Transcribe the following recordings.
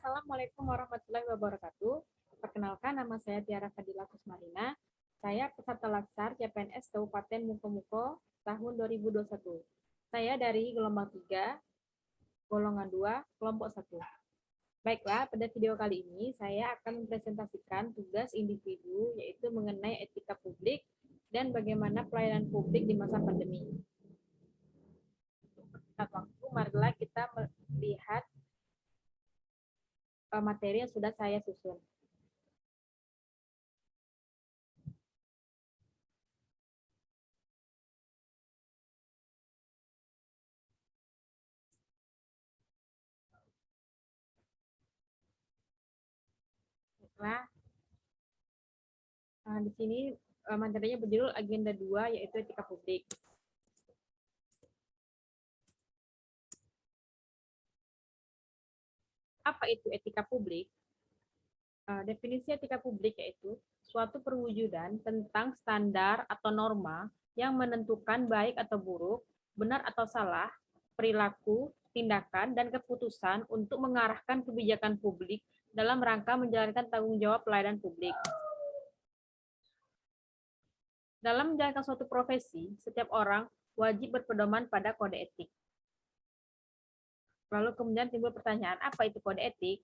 Assalamualaikum warahmatullahi wabarakatuh. Perkenalkan, nama saya Tiara Fadila Kusmarina. Saya peserta laksar CPNS Kabupaten Mukomuko tahun 2021. Saya dari gelombang 3, golongan 2, kelompok 1. Baiklah, pada video kali ini saya akan mempresentasikan tugas individu, yaitu mengenai etika publik dan bagaimana pelayanan publik di masa pandemi. Waktu, marilah kita melihat materi yang sudah saya susun. Nah, di sini materinya berjudul Agenda 2, yaitu etika publik. Apa itu etika publik? Definisi etika publik yaitu suatu perwujudan tentang standar atau norma yang menentukan baik atau buruk, benar atau salah, perilaku, tindakan, dan keputusan untuk mengarahkan kebijakan publik dalam rangka menjalankan tanggung jawab pelayanan publik. Dalam menjalankan suatu profesi, setiap orang wajib berpedoman pada kode etik. Lalu kemudian timbul pertanyaan, apa itu kode etik?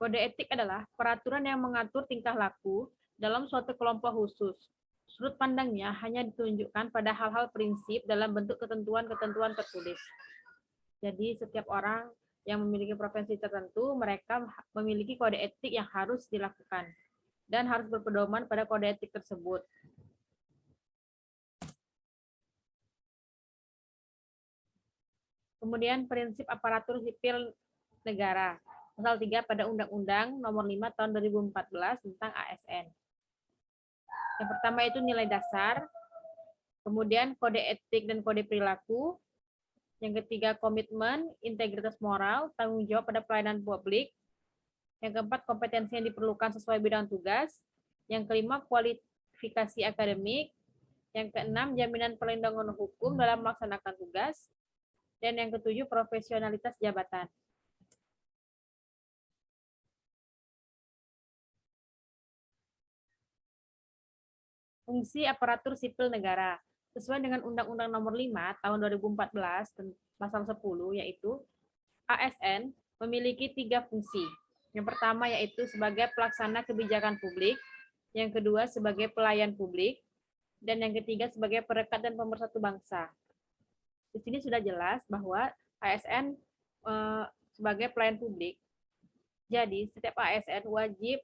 Kode etik adalah peraturan yang mengatur tingkah laku dalam suatu kelompok khusus. Sudut pandangnya hanya ditunjukkan pada hal-hal prinsip dalam bentuk ketentuan-ketentuan tertulis. Jadi setiap orang yang memiliki profesi tertentu, mereka memiliki kode etik yang harus dilakukan dan harus berpedoman pada kode etik tersebut. Kemudian prinsip aparatur sipil negara. Pasal 3 pada Undang-Undang Nomor 5 Tahun 2014 tentang ASN. Yang pertama itu nilai dasar, kemudian kode etik dan kode perilaku. Yang ketiga komitmen, integritas moral, tanggung jawab pada pelayanan publik. Yang keempat kompetensi yang diperlukan sesuai bidang tugas. Yang kelima kualifikasi akademik. Yang keenam jaminan perlindungan hukum dalam melaksanakan tugas. Dan yang ketujuh profesionalitas jabatan. Fungsi aparatur sipil negara. Sesuai dengan Undang-Undang Nomor 5 Tahun 2014 Pasal 10, yaitu ASN memiliki 3 fungsi. Yang pertama yaitu sebagai pelaksana kebijakan publik, yang kedua sebagai pelayan publik, dan yang ketiga sebagai perekat dan pemersatu bangsa. Di sini sudah jelas bahwa ASN sebagai pelayan publik. Jadi setiap ASN wajib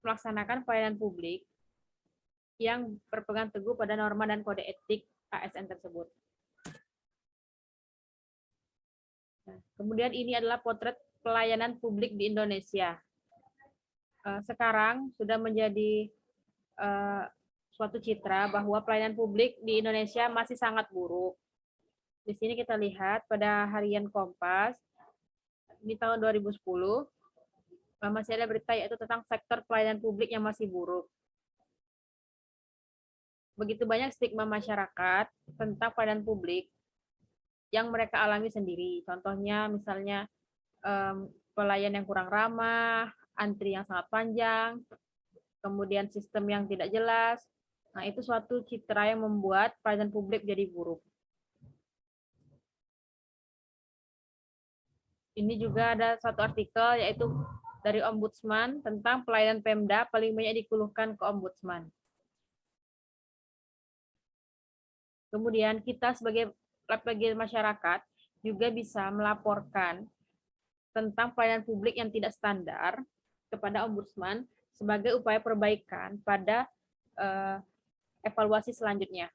melaksanakan pelayanan publik yang berpegang teguh pada norma dan kode etik ASN tersebut. Nah, kemudian ini adalah potret pelayanan publik di Indonesia. Sekarang sudah menjadi suatu citra bahwa pelayanan publik di Indonesia masih sangat buruk. Di sini kita lihat pada harian Kompas di tahun 2010 masih ada berita yaitu tentang sektor pelayanan publik yang masih buruk. Begitu banyak stigma masyarakat tentang pelayanan publik yang mereka alami sendiri. Contohnya misalnya pelayan yang kurang ramah, antri yang sangat panjang, kemudian sistem yang tidak jelas. Nah, itu suatu citra yang membuat pelayanan publik jadi buruk. Ini juga ada satu artikel yaitu dari Ombudsman tentang pelayanan Pemda paling banyak dikeluhkan ke Ombudsman. Kemudian kita sebagai masyarakat juga bisa melaporkan tentang pelayanan publik yang tidak standar kepada Ombudsman sebagai upaya perbaikan pada evaluasi selanjutnya.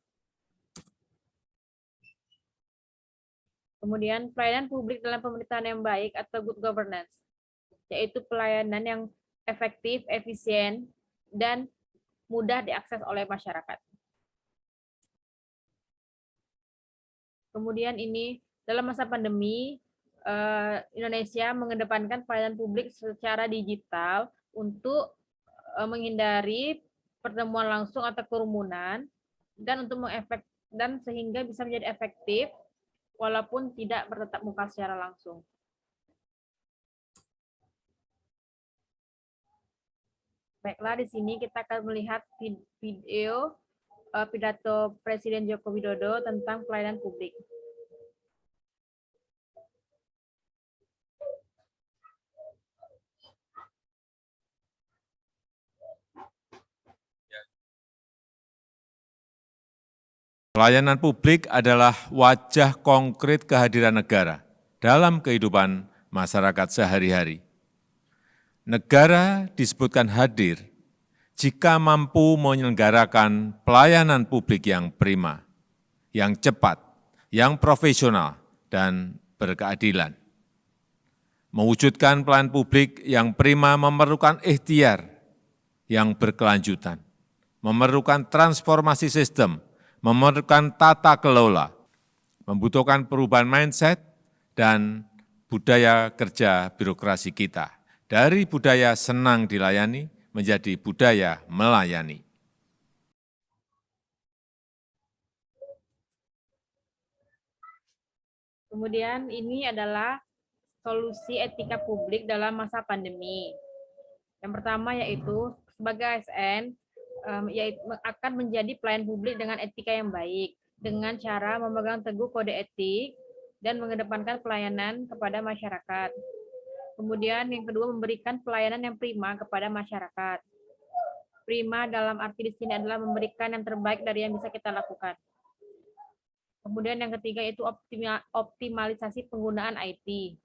Kemudian pelayanan publik dalam pemerintahan yang baik atau good governance, yaitu pelayanan yang efektif, efisien, dan mudah diakses oleh masyarakat. Kemudian ini dalam masa pandemi, Indonesia mengedepankan pelayanan publik secara digital untuk menghindari pertemuan langsung atau kerumunan dan untuk dan sehingga bisa menjadi efektif walaupun tidak bertatap muka secara langsung. Baiklah, di sini kita akan melihat video pidato Presiden Joko Widodo tentang pelayanan publik. Pelayanan publik adalah wajah konkret kehadiran negara dalam kehidupan masyarakat sehari-hari. Negara disebutkan hadir jika mampu menyelenggarakan pelayanan publik yang prima, yang cepat, yang profesional, dan berkeadilan. Mewujudkan pelayanan publik yang prima memerlukan ikhtiar yang berkelanjutan, memerlukan transformasi sistem, memerlukan tata kelola, membutuhkan perubahan mindset dan budaya kerja birokrasi kita. Dari budaya senang dilayani menjadi budaya melayani. Kemudian ini adalah solusi etika publik dalam masa pandemi. Yang pertama yaitu sebagai ASN yaitu akan menjadi pelayan publik dengan etika yang baik dengan cara memegang teguh kode etik dan mengedepankan pelayanan kepada masyarakat. Kemudian yang kedua memberikan pelayanan yang prima kepada masyarakat. Prima dalam arti di sini adalah memberikan yang terbaik dari yang bisa kita lakukan. Kemudian yang ketiga itu optimalisasi penggunaan IT.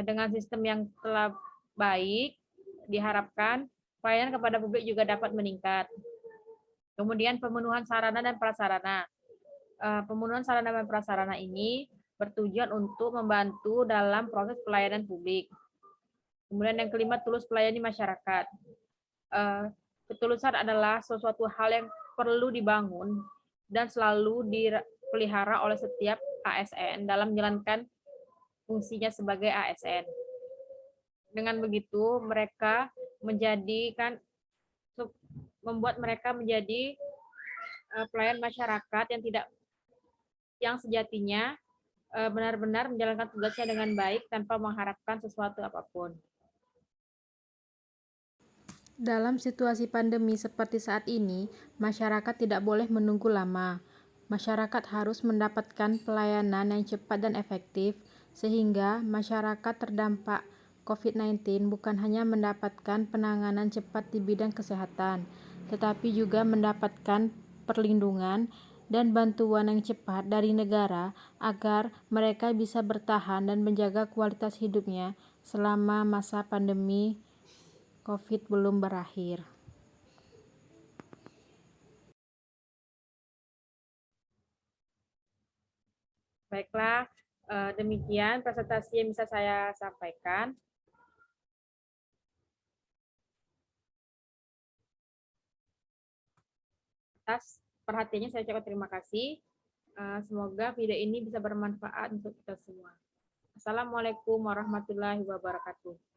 Dengan sistem yang telah baik, diharapkan pelayanan kepada publik juga dapat meningkat. Kemudian pemenuhan sarana dan prasarana. Pemenuhan sarana dan prasarana ini bertujuan untuk membantu dalam proses pelayanan publik. Kemudian yang kelima, tulus melayani masyarakat. Ketulusan adalah sesuatu hal yang perlu dibangun dan selalu dipelihara oleh setiap ASN dalam menjalankan fungsinya sebagai ASN. Dengan begitu, mereka membuat mereka menjadi pelayan masyarakat yang sejatinya benar-benar menjalankan tugasnya dengan baik tanpa mengharapkan sesuatu apapun. Dalam situasi pandemi seperti saat ini, masyarakat tidak boleh menunggu lama. Masyarakat harus mendapatkan pelayanan yang cepat dan efektif, sehingga masyarakat terdampak COVID-19 bukan hanya mendapatkan penanganan cepat di bidang kesehatan, tetapi juga mendapatkan perlindungan dan bantuan yang cepat dari negara agar mereka bisa bertahan dan menjaga kualitas hidupnya selama masa pandemi COVID belum berakhir. Baiklah, demikian presentasi yang bisa saya sampaikan. Atas perhatiannya saya ucapkan terima kasih. Semoga video ini bisa bermanfaat untuk kita semua. Assalamualaikum warahmatullahi wabarakatuh.